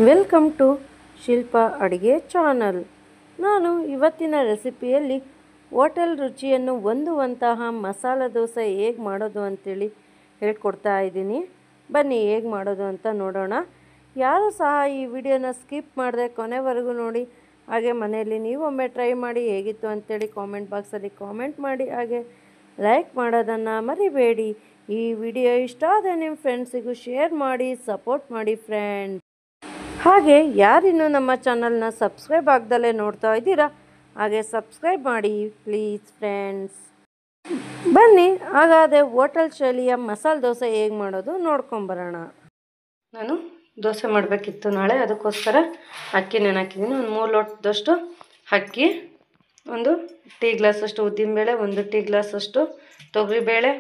Welcome to Shilpa ಅಡುಗೆ channel. ನಾನು ಇವತ್ತಿನ ರೆಸಿಪಿಯಲ್ಲಿ ಹೋಟೆಲ್ ರುಚಿಯನ್ನು ಹೊಂದುವಂತಹ ಮಸಾಲೆ ದೋಸೆ ಹೇಗೆ ಮಾಡೋದು ಅಂತೇಳಿ ಹೇಳ್ಕೊಡ್ತಾ ಇದ್ದೀನಿ. ಬನ್ನಿ ಹೇಗೆ ಮಾಡೋದು ಅಂತ ನೋಡೋಣ. ಯಾರು ಸಹ ಈ ವಿಡಿಯೋನ ಸ್ಕಿಪ್ ಮಾಡದೆ ಕೊನೆವರೆಗೂ ನೋಡಿ. ಹಾಗೆ ಮನೆಯಲ್ಲಿ ನೀವೊಮ್ಮೆ ಟ್ರೈ ಮಾಡಿ ಹೇಗಿತ್ತು ಅಂತೇಳಿ ಕಾಮೆಂಟ್ ಬಾಕ್ಸಲ್ಲಿ ಕಾಮೆಂಟ್ ಮಾಡಿ. ಹಾಗೆ ಲೈಕ್ ಮಾಡೋದನ್ನು ಮರಿಬೇಡಿ. ಈ ವಿಡಿಯೋ ಇಷ್ಟ ಆದರೆ ನಿಮ್ಮ ಫ್ರೆಂಡ್ಸಿಗೂ ಶೇರ್ ಮಾಡಿ, ಸಪೋರ್ಟ್ ಮಾಡಿ ಫ್ರೆಂಡ್ಸ್. ಹಾಗೆ ಯಾರಿನ್ನೂ ನಮ್ಮ ಚಾನಲ್ನ ಸಬ್ಸ್ಕ್ರೈಬ್ ಆಗ್ದಲೇ ನೋಡ್ತಾ ಇದ್ದೀರಾ, ಹಾಗೆ ಸಬ್ಸ್ಕ್ರೈಬ್ ಮಾಡಿ ಪ್ಲೀಸ್ ಫ್ರೆಂಡ್ಸ್. ಬನ್ನಿ ಹಾಗಾದರೆ ಹೋಟೆಲ್ ಶೈಲಿಯ ಮಸಾಲೆ ದೋಸೆ ಹೇಗೆ ಮಾಡೋದು ನೋಡ್ಕೊಂಬರೋಣ. ನಾನು ದೋಸೆ ಮಾಡಬೇಕಿತ್ತು ನಾಳೆ, ಅದಕ್ಕೋಸ್ಕರ ಅಕ್ಕಿ ನೆನೆಹಾಕಿದ್ದೀನಿ. ಒಂದು 3 ಲೋಟದಷ್ಟು ಅಕ್ಕಿ, 1 ಟೀ ಗ್ಲಾಸಷ್ಟು ಉದ್ದಿನಬೇಳೆ, 1 ಟೀ ಗ್ಲಾಸಷ್ಟು ತೊಗರಿಬೇಳೆ,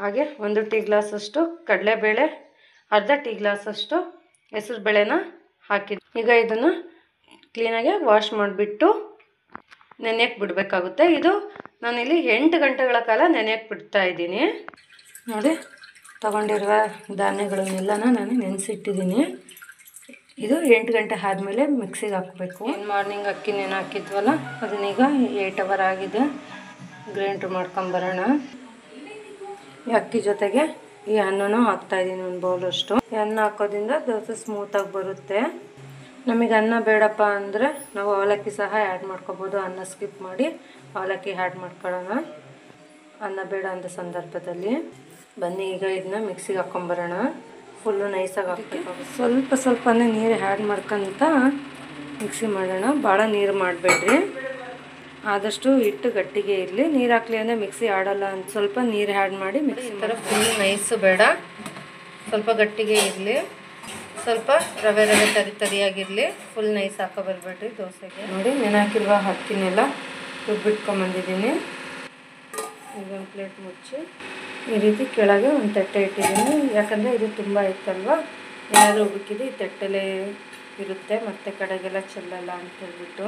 ಹಾಗೆ 1 ಟೀ ಗ್ಲಾಸಷ್ಟು ಕಡಲೆಬೇಳೆ, ಅರ್ಧ ಟೀ ಗ್ಲಾಸಷ್ಟು ಹೆಸರು ಬೇಳೆನ ಹಾಕಿದ್ದೆ. ಈಗ ಇದನ್ನು ಕ್ಲೀನಾಗಿ ವಾಶ್ ಮಾಡಿಬಿಟ್ಟು ನೆನೆಯಕ್ಕೆ ಬಿಡಬೇಕಾಗುತ್ತೆ. ಇದು ನಾನಿಲ್ಲಿ 8 ಗಂಟೆಗಳ ಕಾಲ ನೆನೆಯಕ್ಕೆ ಬಿಡ್ತಾ ಇದ್ದೀನಿ. ನೋಡಿ, ತೊಗೊಂಡಿರುವ ಧಾನ್ಯಗಳನ್ನೆಲ್ಲನ ನಾನು ನೆನೆಸಿಟ್ಟಿದ್ದೀನಿ. ಇದು 8 ಗಂಟೆ ಆದಮೇಲೆ ಮಿಕ್ಸಿಗೆ ಹಾಕಬೇಕು. ಮಾರ್ನಿಂಗ್ ಅಕ್ಕಿ ನೆನೆ ಹಾಕಿದ್ವಲ್ಲ, ಅದನ್ನೀಗ 8 ಅವರ್ ಆಗಿದೆ. ಗ್ರೈಂಡ್ರ್ ಮಾಡ್ಕೊಂಬರೋಣ. ಈ ಅಕ್ಕಿ ಜೊತೆಗೆ ಈ ಅನ್ನನೂ ಹಾಕ್ತಾಯಿದ್ದೀನಿ, 1 ಬೌಲಷ್ಟು. ಈ ಅನ್ನ ಹಾಕೋದ್ರಿಂದ ದೋಸೆ ಸ್ಮೂತಾಗಿ ಬರುತ್ತೆ. ನಮಗೆ ಅನ್ನ ಬೇಡಪ್ಪ ಅಂದರೆ ನಾವು ಅವಲಕ್ಕಿ ಸಹ ಆ್ಯಡ್ ಮಾಡ್ಕೋಬೋದು. ಅನ್ನ ಸ್ಕಿಪ್ ಮಾಡಿ ಅವಲಕ್ಕಿ ಆ್ಯಡ್ ಮಾಡ್ಕೊಳ್ಳೋಣ, ಅನ್ನ ಬೇಡ ಅಂದ ಸಂದರ್ಭದಲ್ಲಿ. ಬನ್ನಿ ಈಗ ಇದನ್ನ ಮಿಕ್ಸಿಗೆ ಹಾಕ್ಕೊಂಬರೋಣ. ಫುಲ್ಲು ನೈಸಾಗಿ ಹಾಕಬೇಕು. ಸ್ವಲ್ಪನೇ ನೀರು ಆ್ಯಡ್ ಮಾಡ್ಕೊತ ಮಿಕ್ಸಿ ಮಾಡೋಣ. ಭಾಳ ನೀರು ಮಾಡಬೇಡ್ರಿ, ಆದಷ್ಟು ಹಿಟ್ಟು ಗಟ್ಟಿಗೆ ಇರಲಿ. ನೀರು ಹಾಕಲಿ ಅಂದರೆ ಮಿಕ್ಸಿ ಆಡೋಲ್ಲ ಅಂತ ಸ್ವಲ್ಪ ನೀರು ಆ್ಯಡ್ ಮಾಡಿ ಮಿಕ್ಸಿ. ಈ ಥರ ಫುಲ್ ನೈಸು ಬೇಡ, ಸ್ವಲ್ಪ ಗಟ್ಟಿಗೆ ಇರಲಿ. ಸ್ವಲ್ಪ ರವೆ ತರಿಯಾಗಿರಲಿ, ಫುಲ್ ನೈಸ್ ಹಾಕೋ ಬರಬೇಡ್ರಿ ದೋಸೆಗೆ. ನೋಡಿ, ನೆನೆ ಹಾಕಿರುವ ಅಕ್ಕಿನೆಲ್ಲ ರುಬ್ಬಿಟ್ಕೊಂಬಂದಿದ್ದೀನಿ. ಈಗ ಒಂದು ಪ್ಲೇಟ್ ಮುಚ್ಚಿ ಈ ರೀತಿ ಕೆಳಗೆ ಒಂದು ತಟ್ಟೆ ಇಟ್ಟಿದ್ದೀನಿ. ಯಾಕಂದರೆ ಇದು ತುಂಬ ಇತ್ತಲ್ವ, ಏನಾದರೂ ಉಬ್ಬಿಕ್ಕಿದ್ದು ಈ ತಟ್ಟೆಲೇ ಇರುತ್ತೆ, ಮತ್ತು ಕಡೆಗೆಲ್ಲ ಚೆಲ್ಲಲ್ಲ ಅಂತ ಹೇಳ್ಬಿಟ್ಟು.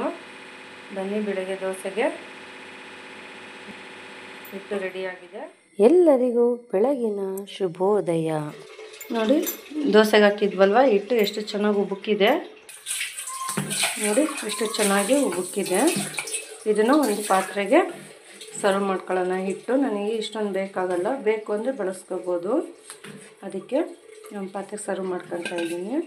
ಬನ್ನಿ, ಬೆಳಗ್ಗೆ ದೋಸೆಗೆ ಹಿಟ್ಟು ರೆಡಿಯಾಗಿದೆ. ಎಲ್ಲರಿಗೂ ಬೆಳಗಿನ ಶುಭೋದಯ. ನೋಡಿ, ದೋಸೆಗೆ ಹಾಕಿದ್ವಲ್ವ ಹಿಟ್ಟು ಎಷ್ಟು ಚೆನ್ನಾಗಿ ಉಬ್ಬುಕ್ಕಿದೆ. ನೋಡಿ, ಎಷ್ಟು ಚೆನ್ನಾಗಿ ಉಬ್ಬುಕ್ಕಿದೆ. ಇದನ್ನು ಒಂದು ಪಾತ್ರೆಗೆ ಸರ್ವ್ ಮಾಡ್ಕೊಳ್ಳೋಣ. ಹಿಟ್ಟು ನನಗೆ ಇಷ್ಟೊಂದು ಬೇಕಾಗಲ್ಲ, ಬೇಕು ಅಂದರೆ ಬಳಸ್ಕೋಬೋದು. ಅದಕ್ಕೆ ಒಂದು ಪಾತ್ರೆಗೆ ಸರ್ವ್ ಮಾಡ್ಕೊತಾ ಇದ್ದೀನಿ.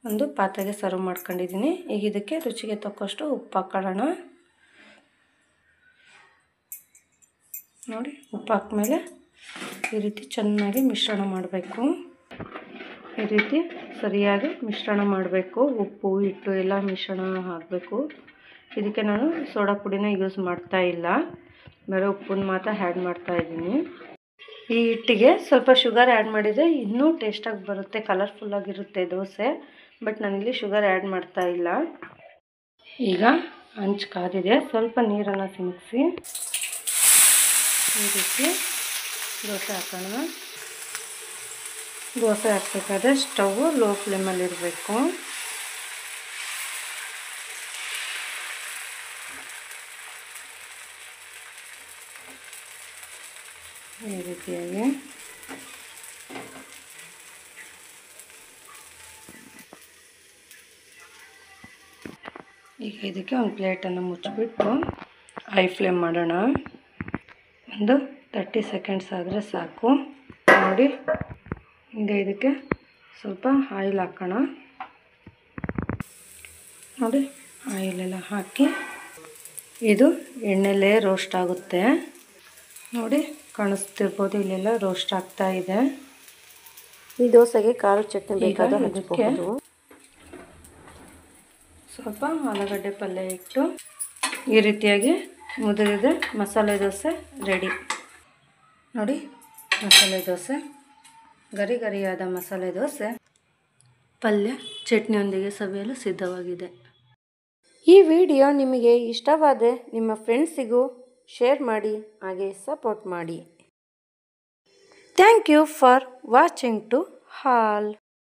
ಒಂದು ಪಾತ್ರೆಗೆ ಸರ್ವ್ ಮಾಡ್ಕೊಂಡಿದ್ದೀನಿ. ಈಗ ಇದಕ್ಕೆ ರುಚಿಗೆ ತಕ್ಕಷ್ಟು ಉಪ್ಪು ಹಾಕೊಳ್ಳೋಣ. ನೋಡಿ, ಉಪ್ಪು ಹಾಕ್ಮೇಲೆ ಈ ರೀತಿ ಚೆನ್ನಾಗಿ ಮಿಶ್ರಣ ಮಾಡಬೇಕು. ಈ ರೀತಿ ಸರಿಯಾಗಿ ಮಿಶ್ರಣ ಮಾಡಬೇಕು. ಉಪ್ಪು ಹಿಟ್ಟು ಎಲ್ಲ ಮಿಶ್ರಣ ಆಗಬೇಕು. ಇದಕ್ಕೆ ನಾನು ಸೋಡಾ ಪುಡಿನ ಯೂಸ್ ಮಾಡ್ತಾ ಇಲ್ಲ, ಬರೀ ಉಪ್ಪನ್ನು ಮಾತ್ರ ಆ್ಯಡ್ ಮಾಡ್ತಾ ಇದ್ದೀನಿ. ಈ ಹಿಟ್ಟಿಗೆ ಸ್ವಲ್ಪ ಶುಗರ್ ಆ್ಯಡ್ ಮಾಡಿದರೆ ಇನ್ನೂ ಟೇಸ್ಟಾಗಿ ಬರುತ್ತೆ, ಕಲರ್ಫುಲ್ಲಾಗಿರುತ್ತೆ ದೋಸೆ. ಬಟ್ ನಾನಿಲ್ಲಿ ಶುಗರ್ ಆ್ಯಡ್ ಮಾಡ್ತಾ ಇಲ್ಲ. ಈಗ ಹಂಚು ಕಾದಿದೆ, ಸ್ವಲ್ಪ ನೀರನ್ನು ಸಿಂಗಿಸಿ ಈ ರೀತಿ ದೋಸೆ ಹಾಕೋಣ. ದೋಸೆ ಹಾಕಬೇಕಾದ್ರೆ ಸ್ಟವ್ ಲೋ ಫ್ಲೇಮಲ್ಲಿರಬೇಕು. ಈ ರೀತಿಯಾಗಿ ಈಗ ಇದಕ್ಕೆ ಒಂದು ಪ್ಲೇಟನ್ನು ಮುಚ್ಚಿಬಿಟ್ಟು ಹೈ ಫ್ಲೇಮ್ ಮಾಡೋಣ. ಒಂದು 30 ಸೆಕೆಂಡ್ಸ್ ಆದರೆ ಸಾಕು. ನೋಡಿ, ಈಗ ಇದಕ್ಕೆ ಸ್ವಲ್ಪ ಆಯಿಲ್ ಹಾಕೋಣ. ನೋಡಿ, ಆಯಿಲೆಲ್ಲ ಹಾಕಿ ಇದು ಎಣ್ಣೆಲೇ ರೋಸ್ಟ್ ಆಗುತ್ತೆ. ನೋಡಿ, ಕಾಣಿಸ್ತಿರ್ಬೋದು, ಇಲ್ಲೆಲ್ಲ ರೋಸ್ಟ್ ಆಗ್ತಾ ಇದೆ. ಈ ದೋಸೆಗೆ ಖಾರದ ಚಟ್ನಿ ಬೇಕಾದ ಅದಕ್ಕೆ ಸ್ವಲ್ಪ ಆಲೂಗಡ್ಡೆ ಪಲ್ಯ ಇಟ್ಟು ಈ ರೀತಿಯಾಗಿ ಮುದುರಿದ ಮಸಾಲೆ ದೋಸೆ ರೆಡಿ. ನೋಡಿ, ಮಸಾಲೆ ದೋಸೆ, ಗರಿ ಗರಿಯಾದ ಮಸಾಲೆ ದೋಸೆ ಪಲ್ಯ ಚಟ್ನಿಯೊಂದಿಗೆ ಸವಿಯಲು ಸಿದ್ಧವಾಗಿದೆ. ಈ ವಿಡಿಯೋ ನಿಮಗೆ ಇಷ್ಟವಾದರೆ ನಿಮ್ಮ ಫ್ರೆಂಡ್ಸಿಗೂ ಶೇರ್ ಮಾಡಿ, ಹಾಗೆ ಸಪೋರ್ಟ್ ಮಾಡಿ. Thank you for watching to all.